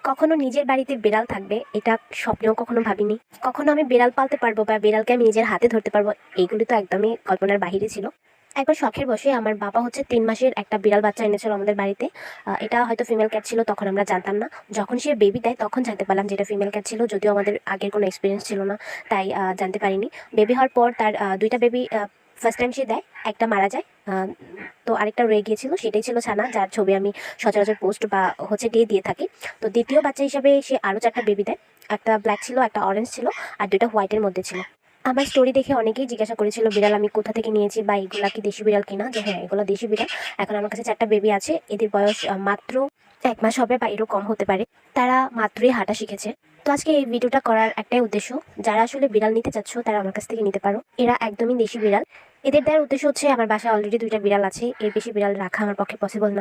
কখনো নিজের বাড়িতে বিড়াল থাকবে এটা স্বপ্নেও কখনো ভাবিনি। কখনো আমি বিড়াল পালতে পারবো বা বিড়ালকে আমি নিজের হাতে ধরতে পারবো, এইগুলি তো একদমই কল্পনার বাহিরে ছিল। একবার শখের বসে আমার বাবা 3 মাসের একটা বিড়াল বাচ্চা এনেছিল আমাদের বাড়িতে। এটা হয়তো ফিমেল ক্যাট ছিল, তখন আমরা জানতাম না। যখন সে বেবি দেয় তখন জানতে পারলাম যে এটা ফিমেল ক্যাট ছিল, যদিও আমাদের আগের কোনো এক্সপিরিয়েন্স ছিল না, তাই জানতে পারিনি। বেবি হওয়ার পর তার 2টা বেবি ফার্স্ট টাইম সে দেয়, একটা মারা যায়। তো আরেকটা রয়ে গিয়েছিল, সেটাই ছিল ছানা, যার ছবি আমি সচরাচর পোস্ট বা দিয়ে থাকি। তো দ্বিতীয় বাচ্চা হিসাবে সে আরও 4টা বেবি দেয়। একটা ব্ল্যাক ছিল, একটা অরেঞ্জ ছিল, আর 2টা হোয়াইটের মধ্যে ছিল। আমার স্টোরি দেখে অনেকেই জিজ্ঞাসা করেছিল বিড়াল আমি কোথা থেকে নিয়েছি বা এগুলা কি দেশি বিড়াল কিনা, যে হ্যাঁ এগুলো দেশি বিড়াল। এখন আমার কাছে 4টা বেবি আছে, এদের বয়স মাত্র 1 মাস হবে বা এরও কম হতে পারে। তারা মাত্রই হাঁটা শিখেছে। তো আজকে এই ভিডিওটা করার একটাই উদ্দেশ্য, যারা আসলে বিড়াল নিতে চাচ্ছ তারা আমার কাছ থেকে নিতে পারো। এরা একদমই দেশি বিড়াল। এদের দেওয়ার উদ্দেশ্য হচ্ছে আমার বাসায় অলরেডি 2টা বিড়াল আছে, এর বেশি বিড়াল রাখা আমার পক্ষে পসিবল না।